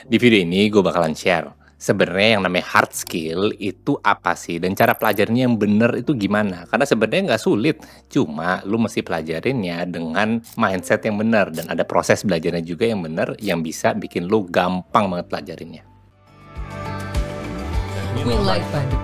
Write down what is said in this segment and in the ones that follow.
Di video ini gue bakalan share, sebenarnya yang namanya hard skill itu apa sih? Dan cara pelajarinya yang bener itu gimana? Karena sebenarnya nggak sulit, cuma lu mesti pelajarinnya dengan mindset yang bener. Dan ada proses belajarnya juga yang bener, yang bisa bikin lu gampang banget pelajarinnya. We like Bandung.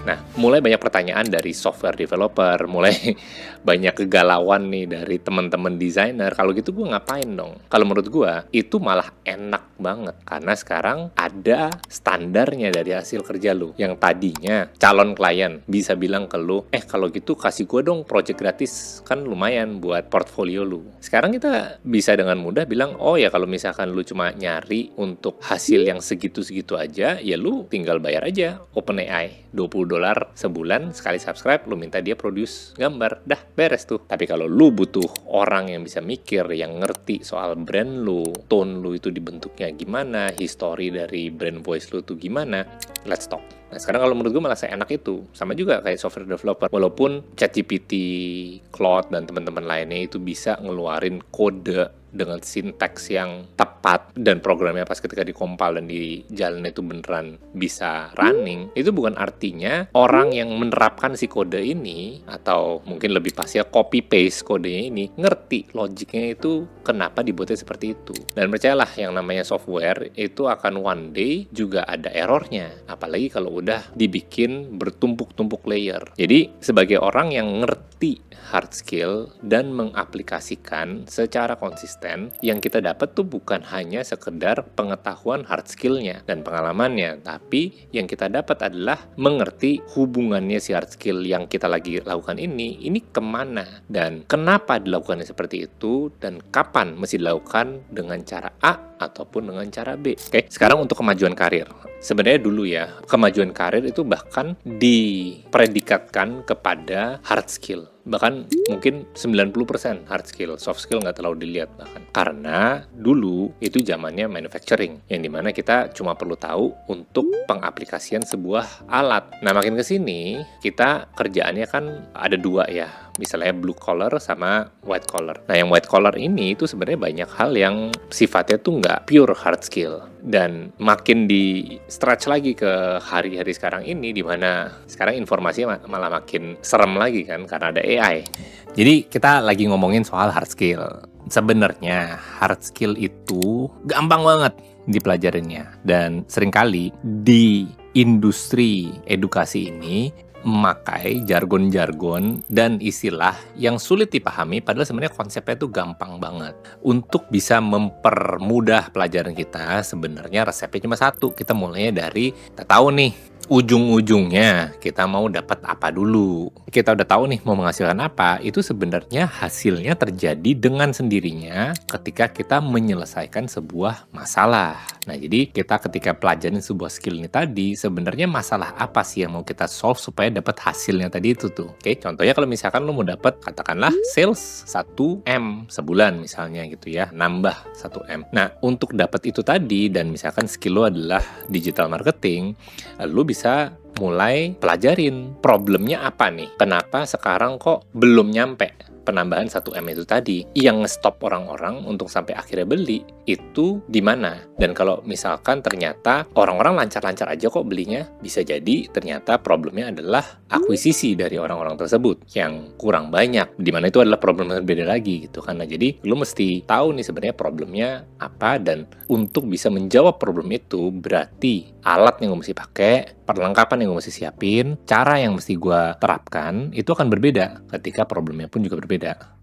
Nah, mulai banyak pertanyaan dari software developer, mulai banyak kegalauan nih dari teman-teman desainer. Kalau gitu gue ngapain dong? Kalau menurut gue, itu malah enak banget. Karena sekarang ada standarnya dari hasil kerja lu. Yang tadinya calon klien bisa bilang ke lu, kalau gitu kasih gue dong project gratis. Kan lumayan buat portfolio lu. Sekarang kita bisa dengan mudah bilang, oh ya kalau misalkan lu cuma nyari untuk hasil yang segitu-segitu aja, ya lu tinggal bayar aja OpenAI. $20 sebulan, sekali subscribe, lu minta dia produce gambar, dah beres tuh. Tapi kalau lu butuh orang yang bisa mikir, yang ngerti soal brand lu, tone lu itu dibentuknya gimana, history dari brand voice lu tuh gimana, let's talk. Nah sekarang kalau menurut gue malah seenak itu. Sama juga kayak software developer. Walaupun ChatGPT, Claude, dan teman-teman lainnya itu bisa ngeluarin kode dengan sinteks yang tepat dan programnya pas ketika dikompil dan di jalan itu beneran bisa running, itu bukan artinya orang yang menerapkan si kode ini, atau mungkin lebih pasnya copy paste kodenya ini, ngerti logiknya itu kenapa dibuatnya seperti itu. Dan percayalah, yang namanya software itu akan one day juga ada errornya, apalagi kalau udah dibikin bertumpuk-tumpuk layer. Jadi sebagai orang yang ngerti hard skill dan mengaplikasikan secara konsisten, yang kita dapat tuh bukan hanya sekedar pengetahuan hard skillnya dan pengalamannya, tapi yang kita dapat adalah mengerti hubungannya si hard skill yang kita lagi lakukan ini kemana, dan kenapa dilakukannya seperti itu, dan kapan mesti dilakukan dengan cara A ataupun dengan cara B. Oke, sekarang untuk kemajuan karir. Sebenarnya dulu ya, kemajuan karir itu bahkan dipredikatkan kepada hard skill. Bahkan mungkin 90% hard skill, soft skill nggak terlalu dilihat bahkan. Karena dulu itu zamannya manufacturing, yang dimana kita cuma perlu tahu untuk pengaplikasian sebuah alat. Nah makin kesini, kita kerjaannya kan ada dua ya, misalnya blue collar sama white collar. Nah yang white collar ini itu sebenarnya banyak hal yang sifatnya tuh nggak pure hard skill. Dan makin di stretch lagi ke hari-hari sekarang ini, dimana sekarang informasinya malah makin serem lagi kan, karena ada AI. Jadi kita lagi ngomongin soal hard skill. Sebenarnya hard skill itu gampang banget dipelajarinnya. Dan seringkali di industri edukasi ini memakai jargon-jargon dan istilah yang sulit dipahami, padahal sebenarnya konsepnya itu gampang banget. Untuk bisa mempermudah pelajaran kita, sebenarnya resepnya cuma satu. Kita mulainya dari, kita tahu nih ujung-ujungnya kita mau dapat apa dulu. Kita udah tahu nih mau menghasilkan apa, itu sebenarnya hasilnya terjadi dengan sendirinya ketika kita menyelesaikan sebuah masalah. Nah, jadi kita ketika pelajarin sebuah skill ini tadi, sebenarnya masalah apa sih yang mau kita solve supaya dapat hasilnya tadi itu tuh. Oke, contohnya kalau misalkan lo mau dapat, katakanlah sales 1M sebulan misalnya gitu ya, nambah 1M. Nah, untuk dapat itu tadi, dan misalkan skill lo adalah digital marketing, lo bisa mulai pelajarin problemnya apa nih, kenapa sekarang kok belum nyampe penambahan 1M itu tadi, yang nge-stop orang-orang untuk sampai akhirnya beli itu di mana. Dan kalau misalkan ternyata orang-orang lancar-lancar aja kok belinya, bisa jadi ternyata problemnya adalah akuisisi dari orang-orang tersebut yang kurang banyak, di mana itu adalah problem yang berbeda lagi gitu kan. Nah, jadi lu mesti tahu nih sebenarnya problemnya apa, dan untuk bisa menjawab problem itu berarti alat yang gue mesti pakai, perlengkapan yang gue mesti siapin, cara yang mesti gue terapkan itu akan berbeda ketika problemnya pun juga berbeda.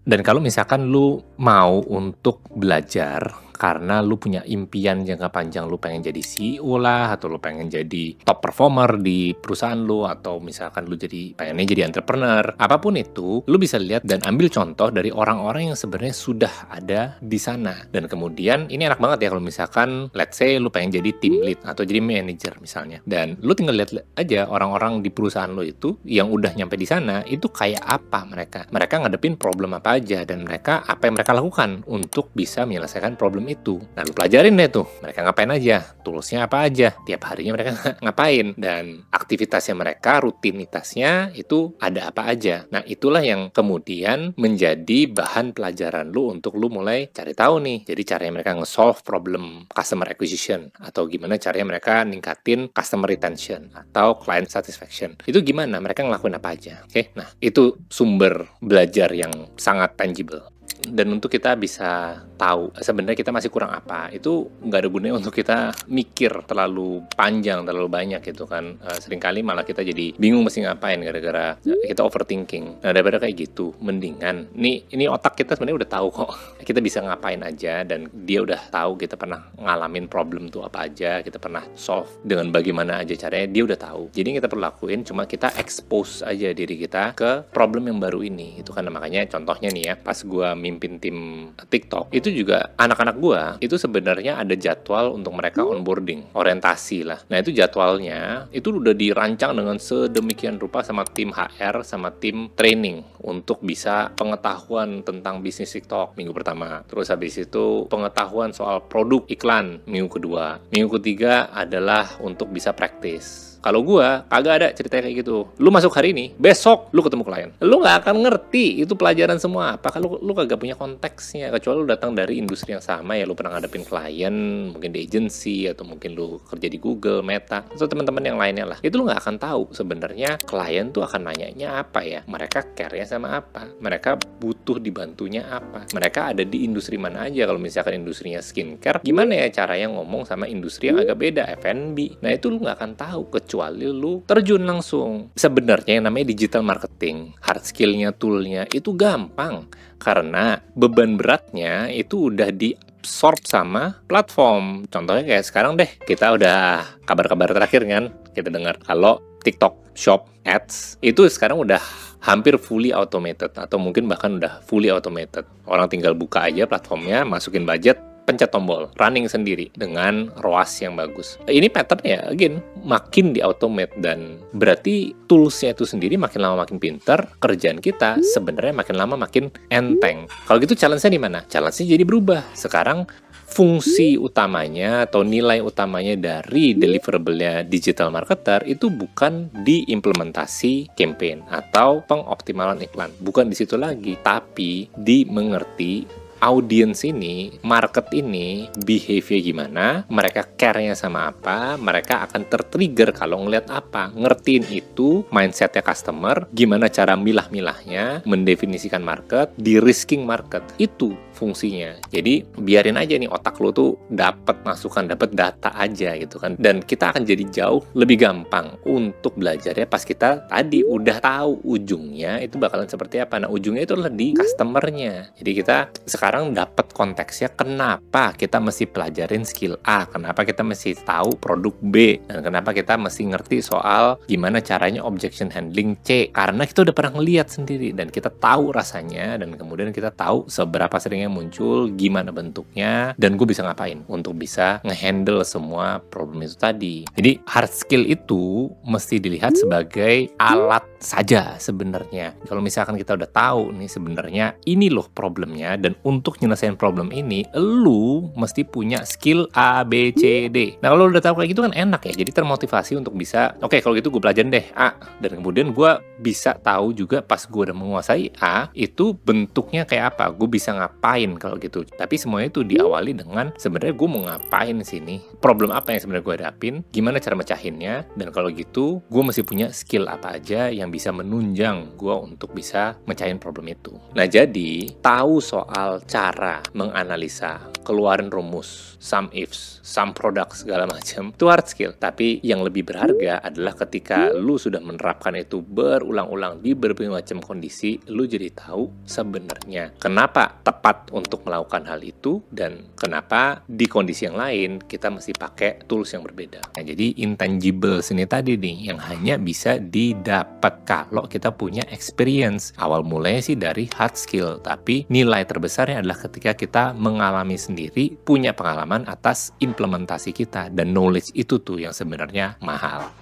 Dan kalau misalkan lu mau untuk belajar karena lu punya impian jangka panjang, lu pengen jadi CEO lah, atau lu pengen jadi top performer di perusahaan lu, atau misalkan lu pengennya jadi entrepreneur, apapun itu, lu bisa lihat dan ambil contoh dari orang-orang yang sebenarnya sudah ada di sana. Dan kemudian ini enak banget ya kalau misalkan let's say lu pengen jadi team lead atau jadi manager misalnya, dan lu tinggal lihat aja orang-orang di perusahaan lu itu yang udah nyampe di sana itu kayak apa mereka ngadepin problem apa aja, dan mereka apa yang mereka lakukan untuk bisa menyelesaikan problem itu. Nah, lu pelajarin deh tuh, mereka ngapain aja, toolsnya apa aja, tiap harinya mereka ngapain, dan aktivitasnya mereka, rutinitasnya itu ada apa aja. Nah, itulah yang kemudian menjadi bahan pelajaran lu untuk lu mulai cari tahu nih. Jadi caranya mereka nge-solve problem customer acquisition, atau gimana caranya mereka ningkatin customer retention atau client satisfaction. Itu gimana? Mereka ngelakuin apa aja. Oke, nah itu sumber belajar yang sangat tangible. Dan untuk kita bisa tahu sebenarnya kita masih kurang apa, itu nggak ada gunanya untuk kita mikir terlalu panjang, terlalu banyak gitu kan. Seringkali malah kita jadi bingung mesti ngapain gara-gara kita overthinking. Nah, daripada kayak gitu, mendingan ini otak kita sebenarnya udah tahu kok kita bisa ngapain aja, dan dia udah tahu kita pernah ngalamin problem tuh apa aja, kita pernah solve dengan bagaimana aja caranya, dia udah tahu. Jadi yang kita perlu lakuin cuma kita expose aja diri kita ke problem yang baru ini. Itu kan makanya contohnya nih ya, pas gua mimpin tim TikTok, itu juga anak-anak gua itu sebenarnya ada jadwal untuk mereka onboarding, orientasi lah. Nah, itu jadwalnya itu udah dirancang dengan sedemikian rupa sama tim HR sama tim training untuk bisa pengetahuan tentang bisnis TikTok minggu pertama. Terus habis itu pengetahuan soal produk iklan minggu kedua. Minggu ketiga adalah untuk bisa praktis. Kalau gua kagak ada ceritanya kayak gitu. Lu masuk hari ini, besok lu ketemu klien. Lu nggak akan ngerti itu pelajaran semua apa kalau lu kagak punya konteksnya. Kecuali lu datang dari industri yang sama ya, lu pernah ngadepin klien, mungkin di agency atau mungkin lu kerja di Google, Meta, atau teman-teman yang lainnya lah. Itu lu nggak akan tahu sebenarnya klien tuh akan nanyanya apa ya. Mereka care-nya sama apa. Mereka butuh dibantunya apa. Mereka ada di industri mana aja. Kalau misalkan industrinya skincare, gimana ya caranya ngomong sama industri yang agak beda, F&B. Nah, itu lu nggak akan tahu kecuali lu terjun langsung. Sebenarnya yang namanya digital marketing, hard skill-nya, tool-nya itu gampang karena beban beratnya itu udah diabsorb sama platform. Contohnya kayak sekarang deh, kita udah kabar-kabar terakhir kan, kita dengar kalau TikTok Shop Ads itu sekarang udah hampir fully automated, atau mungkin bahkan udah fully automated. Orang tinggal buka aja platformnya, masukin budget, pencet tombol, running sendiri dengan ROAS yang bagus. Ini patternnya, again, makin di automate, dan berarti toolsnya itu sendiri makin lama makin pinter, kerjaan kita sebenarnya makin lama makin enteng. Kalau gitu challenge-nya di mana? Challenge-nya jadi berubah. Sekarang fungsi utamanya atau nilai utamanya dari deliverable-nya digital marketer itu bukan di implementasi campaign atau pengoptimalan iklan. Bukan di situ lagi, tapi di mengerti audience ini, market ini, behavior gimana, mereka care-nya sama apa, mereka akan tertrigger kalau ngeliat apa, ngertiin itu, mindset-nya customer, gimana cara milah-milahnya, mendefinisikan market, de-risking market, itu fungsinya. Jadi biarin aja nih otak lo tuh dapat masukan, dapat data aja gitu kan, dan kita akan jadi jauh lebih gampang untuk belajarnya pas kita tadi udah tahu ujungnya itu bakalan seperti apa. Nah, ujungnya itu adalah di customernya. Jadi kita sekarang dapat konteksnya kenapa kita mesti pelajarin skill A, kenapa kita mesti tahu produk B, dan kenapa kita mesti ngerti soal gimana caranya objection handling C, karena kita udah pernah ngeliat sendiri dan kita tahu rasanya, dan kemudian kita tahu seberapa seringnya muncul, gimana bentuknya, dan gue bisa ngapain untuk bisa ngehandle semua problem itu tadi. Jadi hard skill itu mesti dilihat sebagai alat saja sebenarnya. Kalau misalkan kita udah tahu nih sebenarnya ini loh problemnya, dan untuk nyelesain problem ini lu mesti punya skill A, B, C, D. Nah, kalau udah tahu kayak gitu kan enak ya, jadi termotivasi untuk bisa, oke, kalau gitu gue pelajarin deh A, dan kemudian gue bisa tahu juga pas gue udah menguasai A itu bentuknya kayak apa, gue bisa ngapain kalau gitu. Tapi semuanya itu diawali dengan sebenarnya gue mau ngapain sini, problem apa yang sebenarnya gue hadapin, gimana cara mecahinnya, dan kalau gitu gue mesti punya skill apa aja yang bisa menunjang gue untuk bisa mecahin problem itu. Nah, jadi tahu soal cara menganalisa, keluarin rumus, some ifs, some products, segala macam, itu hard skill. Tapi yang lebih berharga adalah ketika lu sudah menerapkan itu berulang-ulang di berbagai macam kondisi, lu jadi tahu sebenarnya kenapa tepat untuk melakukan hal itu, dan kenapa di kondisi yang lain kita mesti pakai tools yang berbeda. Nah, jadi intangibles ini tadi nih yang hanya bisa didapat kalau kita punya experience. Awal mulanya sih dari hard skill, tapi nilai terbesarnya adalah ketika kita mengalami sendiri, punya pengalaman atas implementasi kita, dan knowledge itu tuh yang sebenarnya mahal.